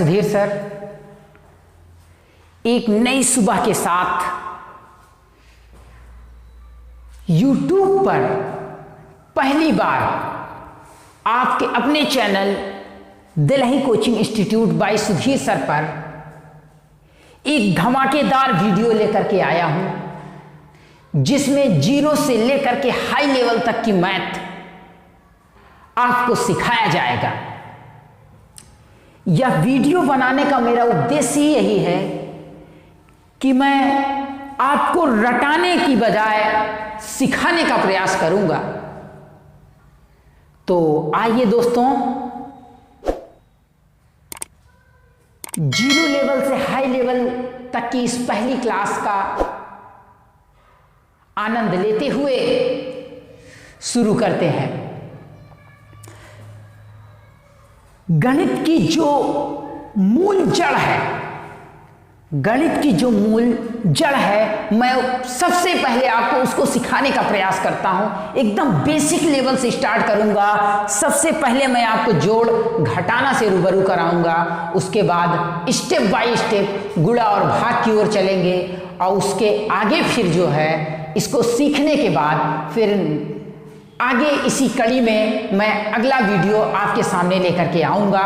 Sudhir sir एक नई सुबह के साथ YouTube पर पहली बार आपके अपने channel Delhi coaching institute by Sudhir sir पर एक धमाकेदार वीडियो लेकर के आया हूं, जिसमें जीरो से लेकर के हाई लेवल तक की मैथ आपको सिखाया जाएगा। यह वीडियो बनाने का मेरा उद्देश्य ही यही है कि मैं आपको रटाने की बजाय सिखाने का प्रयास करूंगा। तो आइए दोस्तों, जीरो लेवल से हाई लेवल तक की इस पहली क्लास का आनंद लेते हुए शुरू करते हैं। गणित की जो मूल जड़ है, गणित की जो मूल जड़ है, मैं सबसे पहले आपको उसको सिखाने का प्रयास करता हूं। एकदम बेसिक लेवल से स्टार्ट करूंगा। सबसे पहले मैं आपको जोड़ घटाना से रूबरू कराऊंगा। उसके बाद स्टेप बाय स्टेप गुणा और भाग की ओर चलेंगे, और उसके आगे फिर जो है इसको सीखने के बाद फिर आगे इसी कड़ी में मैं अगला वीडियो आपके सामने लेकर के आऊंगा।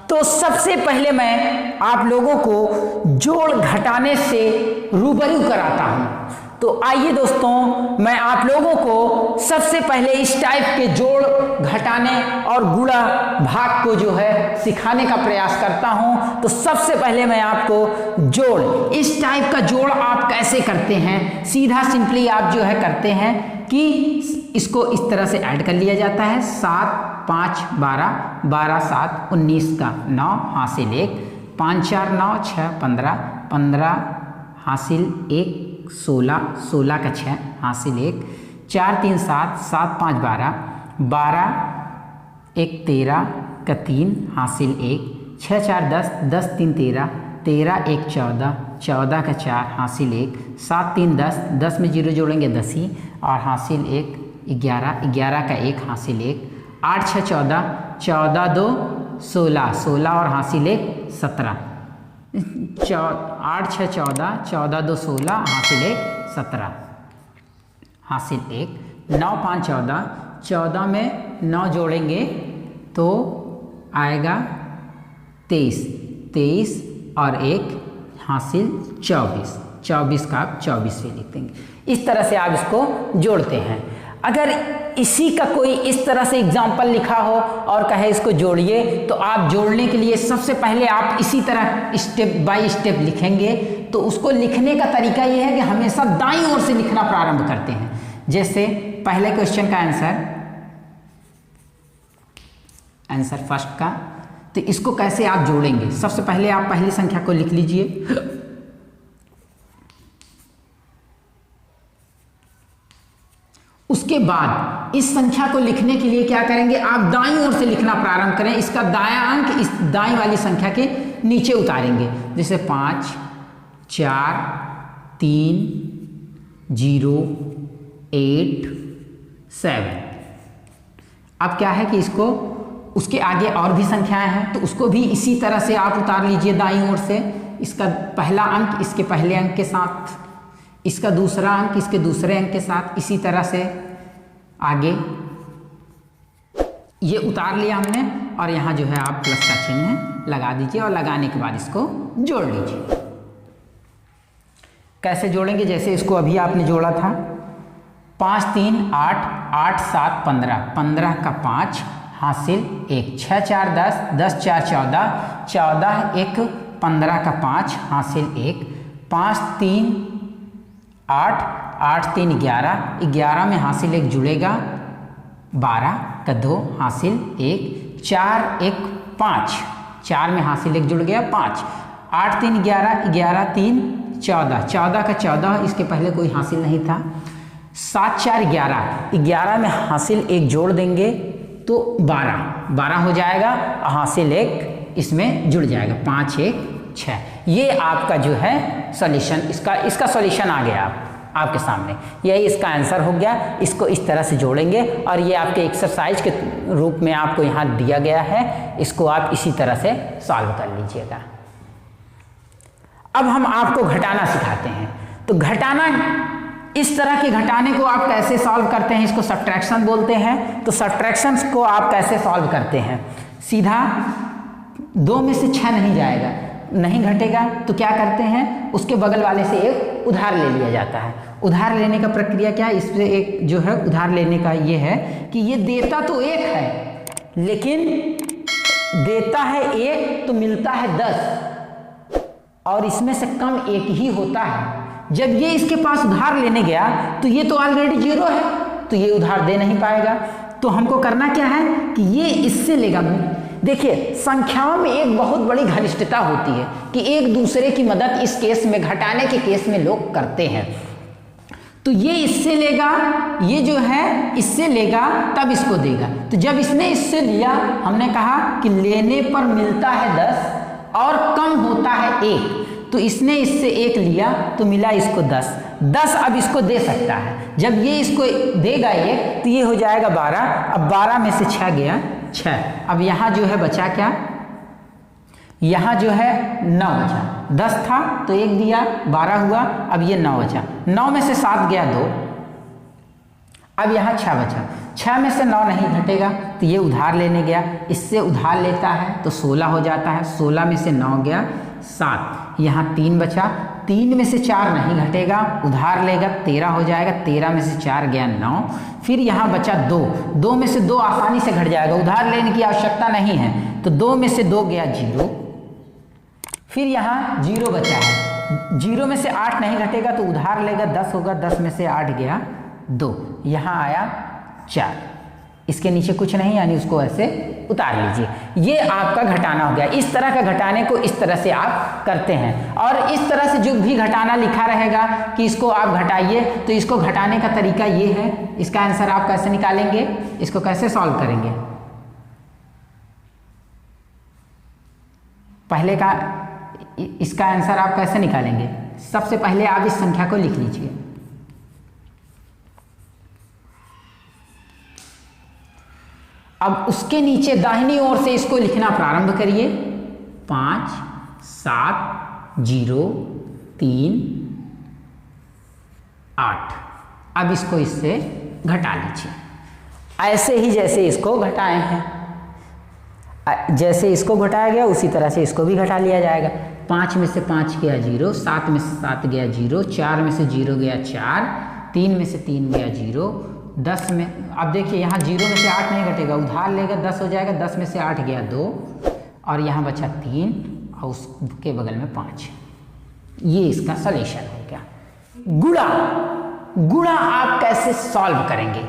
तो सबसे पहले मैं आप लोगों को जोड़ घटाने से रूबरू कराता हूं। तो आइए दोस्तों, मैं आप लोगों को सबसे पहले इस टाइप के जोड़ घटाने और गुणा भाग को जो है सिखाने का प्रयास करता हूं। तो सबसे पहले मैं आपको जोड़, इस टाइप का जोड़ आप कैसे करते हैं, सीधा सिंपली आप जो है करते हैं कि इसको इस तरह से ऐड कर लिया जाता है। 7 5 12 12 7 19 का 9 हासिल 1, 5 4 9 6 15 15 हासिल 1 16 16 का 6 हासिल 1, 4 3 7 7 5 12 12 1 13 का 3 हासिल 1, 6 4 10 10 3 13 13 1 14 14 का 4 हासिल 1, 7 3 10 10 में 0 जोड़ेंगे 10 ही, और हासिल 1 11 11 का 1 हासिल 1, 8 6 14 14 2 16 16 और हासिल 1 17, 8 6 14 14 2 16 हासिल 1 17 हासिल 1, 9 5 14 14 में 9 जोड़ेंगे तो आएगा 23 23 और 1 हासिल 24 24 का आप 24 से लिख देंगे। इस तरह से आप इसको जोड़ते हैं। अगर इसी का कोई इस तरह से एग्जाम्पल लिखा हो और कहे इसको जोड़िए, तो आप जोड़ने के लिए सबसे पहले आप इसी तरह स्टेप बाय स्टेप लिखेंगे। तो उसको लिखने का तरीका यह है कि हमेशा दाईं ओर से लिखना प्रारंभ करते हैं। जैसे पहले क्वेश्चन का आंसर फर्स्ट का, तो इसको कैसे आप जोड़ेंगे, सबसे पहले आप पहली संख्या को लिख लीजिए। उसके बाद इस संख्या को लिखने के लिए क्या करेंगे, आप दाईं ओर से लिखना प्रारंभ करें। इसका दायां अंक इस दाईं वाली संख्या के नीचे उतारेंगे। जैसे 5 4 3 0 8 7। अब क्या है कि इसको उसके आगे और भी संख्याएं हैं, तो उसको भी इसी तरह से आप उतार लीजिए दाईं ओर से। इसका पहला अंक इसके पहले अंक के साथ, इसका दूसरा अंक इसके दूसरे अंक के साथ, इसी तरह से आगे ये उतार लिया हमने। और यहाँ जो है आप प्लस का चिन्ह लगा दीजिए, और लगाने के बाद इसको जोड़ लीजिए। कैसे जोड़ेंगे, जैसे इसको अभी आपने जोड़ा था 5 3 8 8 7 15 15 का 5 हासिल 1, 6 4 10 10 4 14 14 1 15 का 5 हासिल 1, 5 3 8 8 3 11 11 में हासिल 1 जुड़ेगा, 12 का 2 हासिल 1, 4 1 5 4 में हासिल 1 जुड़ गया 5, 8 3 11 11 3 14 14 का 14, इसके पहले कोई हासिल नहीं था। 7 4 11 11 में हासिल 1 जोड़ देंगे तो 12 12 हो जाएगा, हासिल 1 इसमें जुड़ जाएगा, 5 1 6। ये आपका जो है सॉल्यूशन, इसका सॉल्यूशन आ गया आपके सामने। यही इसका आंसर हो गया। इसको इस तरह से जोड़ेंगे, और ये आपके एक्सरसाइज के रूप में आपको यहाँ दिया गया है। इसको आप इसी तरह से सॉल्व कर लीजिएगा। अब हम आपको घटाना सिखाते हैं। तो घटाना, इस तरह के घटाने को आप कैसे सॉल्व करते हैं, इसको सब्ट्रैक्शन बोलते हैं। तो सब्ट्रैक्शन को आप कैसे सॉल्व करते हैं, सीधा 2 में से 6 नहीं जाएगा, नहीं घटेगा, तो क्या करते हैं, उसके बगल वाले से एक उधार ले लिया जाता है। उधार लेने का प्रक्रिया क्या है, इससे एक जो है उधार लेने का ये है कि ये देता तो 1 है, लेकिन देता है 1 तो मिलता है 10, और इसमें से कम 1 ही होता है। जब ये इसके पास उधार लेने गया तो ये तो ऑलरेडी 0 है, तो ये उधार दे नहीं पाएगा। तो हमको करना क्या है कि ये इससे लेगा। देखिए, संख्याओं में एक बहुत बड़ी घनिष्ठता होती है कि एक दूसरे की मदद इस केस में, घटाने के केस में लोग करते हैं। तो ये इससे लेगा, ये जो है इससे लेगा, तब इसको देगा। तो जब इसने इससे लिया, हमने कहा कि लेने पर मिलता है 10 और कम होता है 1, तो इसने इससे 1 लिया तो मिला इसको 10 अब इसको दे सकता है। जब ये इसको देगा 1 तो ये हो जाएगा 12। अब 12 में से 6 गया 6। अब यहाँ जो है बचा क्या, यहाँ जो है 9 बचा। 10 था तो 1 दिया, 12 हुआ, अब ये 9 बचा। 9 में से 7 गया 2, अब यहाँ 6 बचा। 6 में से 9 नहीं घटेगा तो ये उधार लेने गया, इससे उधार लेता है तो 16 हो जाता है। 16 में से 9 गया 7, यहाँ 3 बचा। 3 में से 4 नहीं घटेगा, उधार लेगा 13 हो जाएगा। 13 में से 4 गया 9, फिर यहाँ बचा 2। 2 में से 2 आसानी से घट जाएगा, उधार लेने की आवश्यकता नहीं है। तो 2 में से 2 गया 0, फिर यहाँ 0 बचा है। 0 में से 8 नहीं घटेगा तो उधार लेगा 10 होगा। 10 में से 8 गया 2, यहाँ आया 4। इसके नीचे कुछ नहीं, यानी उसको ऐसे उतार लीजिए। ये आपका घटाना हो गया। इस तरह का घटाने को इस तरह से आप करते हैं। और इस तरह से जो भी घटाना लिखा रहेगा कि इसको आप घटाइए, तो इसको घटाने का तरीका ये है। इसका आंसर आप कैसे निकालेंगे, इसको कैसे सॉल्व करेंगे। पहले का, इसका आंसर आप कैसे निकालेंगे, सबसे पहले आप इस संख्या को लिख लीजिए। अब उसके नीचे दाहिनी ओर से इसको लिखना प्रारंभ करिए। 5 7 0 3 8। अब इसको इससे घटा लीजिए, ऐसे ही जैसे इसको घटाए हैं। जैसे इसको घटाया गया उसी तरह से इसको भी घटा लिया जाएगा। 5 में से 5 गया 0, 7 में से 7 गया 0, 4 में से 0 गया 4, 3 में से 3 गया 0, 10 में, अब देखिए यहाँ 0 में से 8 नहीं घटेगा, उधार लेगा 10 हो जाएगा। 10 में से 8 गया 2, और यहाँ बचा 3, और उसके बगल में 5। ये इसका सॉल्यूशन हो गया। गुणा, गुणा आप कैसे सॉल्व करेंगे,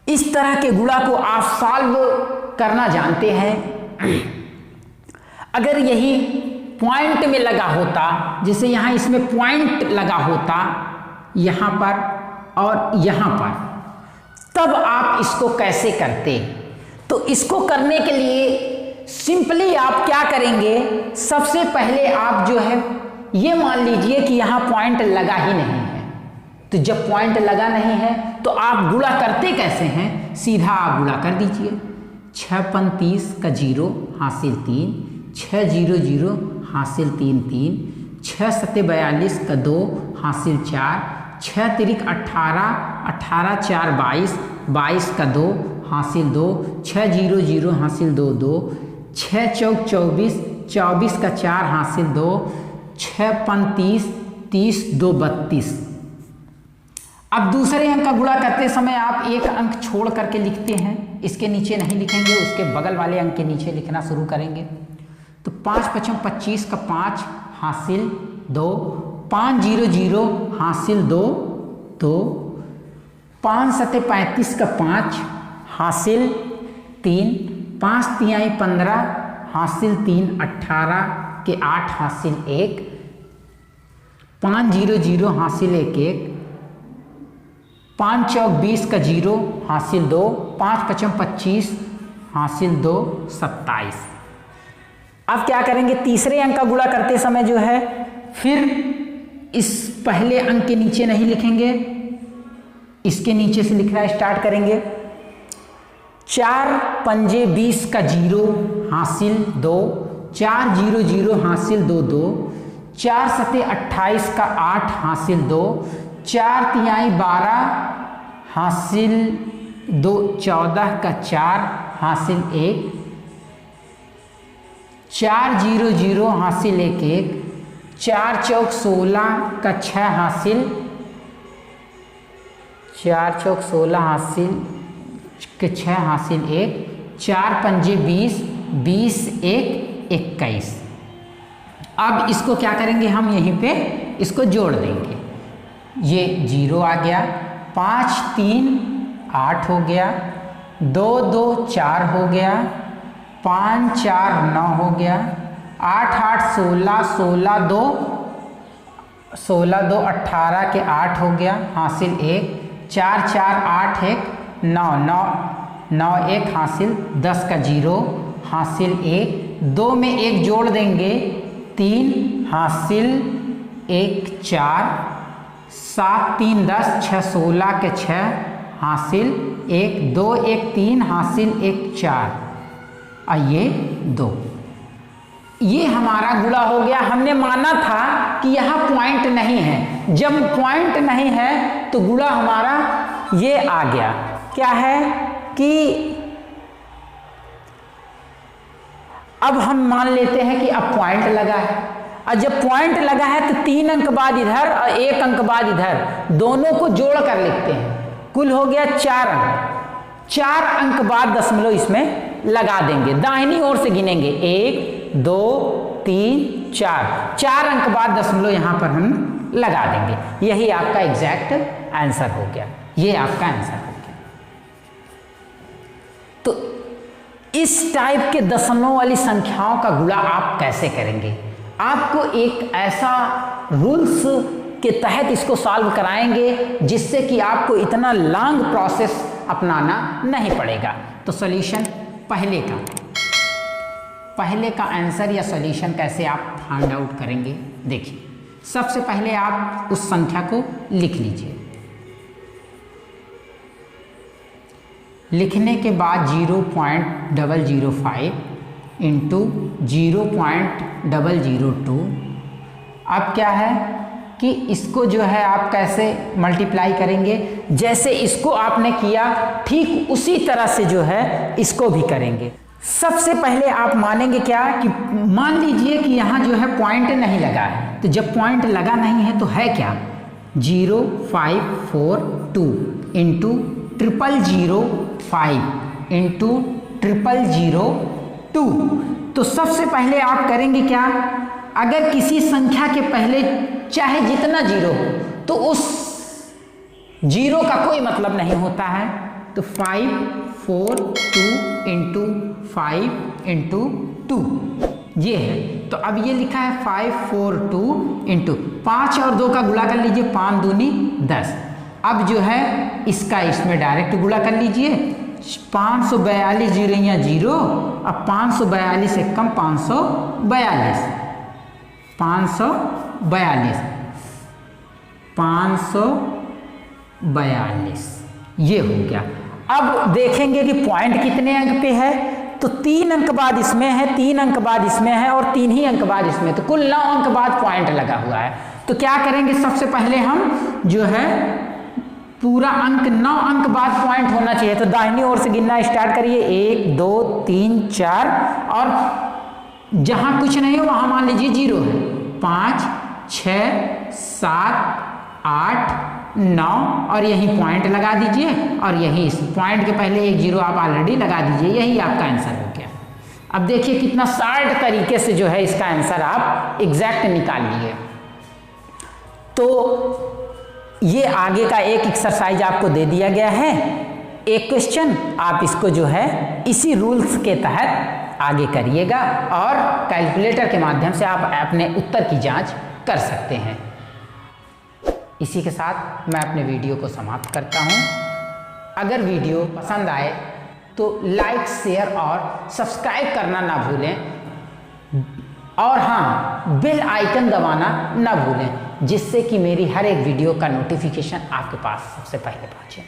इस तरह के गुणा को आप सॉल्व करना जानते हैं। अगर यही पॉइंट में लगा होता, जैसे यहाँ इसमें पॉइंट लगा होता यहाँ पर और यहाँ पर, तब आप इसको कैसे करते। तो इसको करने के लिए सिंपली आप क्या करेंगे, सबसे पहले आप जो है ये मान लीजिए कि यहाँ पॉइंट लगा ही नहीं है। तो जब पॉइंट लगा नहीं है तो आप गुणा करते कैसे हैं, सीधा आप गुणा कर दीजिए। 6 × 30 का 0 हासिल 3, 6 0 0 हासिल 3 3, 6 7 42 का 2 हासिल 4, 6 3 18, 18 4 22, 22 का 2 हासिल 2, 6 0 0 हासिल 2 2, 6 4 24, 24 का 4 हासिल 2, 6 5 30, 30 2 32। अब दूसरे अंक का गुणा करते समय आप एक अंक छोड़ करके लिखते हैं, इसके नीचे नहीं लिखेंगे, उसके बगल वाले अंक के नीचे लिखना शुरू करेंगे। तो 5 × 5 = 25 का 5 हासिल 2, 5 0 0 हासिल 2 2, 5 7 35 का 5 हासिल 3, 5 3 15 हासिल 3, 18 के 8 हासिल 1, 5 0 0 हासिल 1 1, 5 4 20 का 0 हासिल 2, 5 5 25 हासिल 2 27। अब क्या करेंगे, तीसरे अंक का गुणा करते समय जो है फिर इस पहले अंक के नीचे नहीं लिखेंगे, इसके नीचे से लिखना स्टार्ट करेंगे। 4 पंजे 20 का 0 हासिल 2, 4 0 0 हासिल 2 2, 4 सते 28 का 8 हासिल 2, 4 तिहाई 12 हासिल 2, 14 का 4 हासिल 1, 4 0 0 हासिल 1 1, 4 चौक 16 का 6 हासिल, 4 चौक 16 हासिल के 6 हासिल 1, 4 पंजे 20, 20 1 21। अब इसको क्या करेंगे हम यहीं पे इसको जोड़ देंगे। ये 0 आ गया, 5 3 8 हो गया, 2 2 4 हो गया, 5 4 9 हो गया, 8 8 16, 16 2 18 के 8 हो गया हासिल 1, 4 4 8 1 9 9 9 1 हासिल 10 का 0 हासिल 1, 2 में 1 जोड़ देंगे 3 हासिल 1 4, 7 3 10 6 16 के 6 हासिल 1, 2 1 3 हासिल 1 4, आइए 2। ये हमारा गुणा हो गया। हमने माना था कि यहाँ पॉइंट नहीं है, जब पॉइंट नहीं है तो गुणा हमारा ये आ गया। क्या है कि अब हम मान लेते हैं कि अब पॉइंट लगा है, और जब पॉइंट लगा है तो 3 अंक बाद इधर और 1 अंक बाद इधर, दोनों को जोड़ कर लिखते हैं। कुल हो गया 4 अंक, 4 अंक बाद दशमलव इसमें लगा देंगे, दाहिनी ओर से गिनेंगे 1 2 3 4, 4 अंक बाद दशमलव यहां पर हम लगा देंगे। यही आपका एग्जैक्ट आंसर हो गया, ये आपका आंसर हो गया। तो इस टाइप के दशमलव वाली संख्याओं का गुणा आप कैसे करेंगे? आपको एक ऐसा रूल्स के तहत इसको सॉल्व कराएंगे जिससे कि आपको इतना लॉन्ग प्रोसेस अपनाना नहीं पड़ेगा। तो सॉल्यूशन पहले का आंसर या सॉल्यूशन कैसे आप फाइंड आउट करेंगे? देखिए, सबसे पहले आप उस संख्या को लिख लीजिए। लिखने के बाद 0.005 इंटू 0.002। अब क्या है कि इसको जो है आप कैसे मल्टीप्लाई करेंगे? जैसे इसको आपने किया ठीक उसी तरह से जो है इसको भी करेंगे। सबसे पहले आप मानेंगे क्या कि मान लीजिए कि यहाँ जो है पॉइंट नहीं लगा है, तो जब पॉइंट लगा नहीं है तो है क्या? 0542 इंटू 0005 इंटू 0002। तो सबसे पहले आप करेंगे क्या? अगर किसी संख्या के पहले चाहे जितना जीरो हो तो उस जीरो का कोई मतलब नहीं होता है। तो 542 इंटू 5 इंटू 2 ये है। तो अब ये लिखा है 542 इंटू 5 और 2 का गुणा कर लीजिए, 5 दूनी 10। अब जो है इसका इसमें डायरेक्ट गुणा कर लीजिए, 542 जीरो या जीरो, अब 542 से कम 542 ये हो गया। अब देखेंगे कि पॉइंट कितने अंक पे है, तो 3 अंक बाद इसमें है, 3 अंक बाद इसमें है और 3 ही अंक बाद इसमें, तो कुल 9 अंक बाद पॉइंट लगा हुआ है। तो क्या करेंगे? सबसे पहले हम जो है पूरा अंक 9 अंक बाद पॉइंट होना चाहिए, तो दाहिनी ओर से गिनना स्टार्ट करिए, 1 2 3 4 और जहां कुछ नहीं हो वहां मान लीजिए 0 है, 5 6 7 8 9 और यही पॉइंट लगा दीजिए, और यही इस पॉइंट के पहले एक 0 आप ऑलरेडी लगा दीजिए। यही आपका आंसर हो गया। अब देखिए कितना शार्ट तरीके से जो है इसका आंसर आप एग्जैक्ट निकाल लिए। तो ये आगे का एक एक्सरसाइज आपको दे दिया गया है, एक क्वेश्चन, आप इसको जो है इसी रूल्स के तहत आगे करिएगा और कैलकुलेटर के माध्यम से आप अपने उत्तर की जांच कर सकते हैं। इसी के साथ मैं अपने वीडियो को समाप्त करता हूं। अगर वीडियो पसंद आए तो लाइक शेयर और सब्सक्राइब करना ना भूलें, और हाँ, बेल आइकन दबाना ना भूलें, जिससे कि मेरी हर एक वीडियो का नोटिफिकेशन आपके पास सबसे पहले पहुंचे।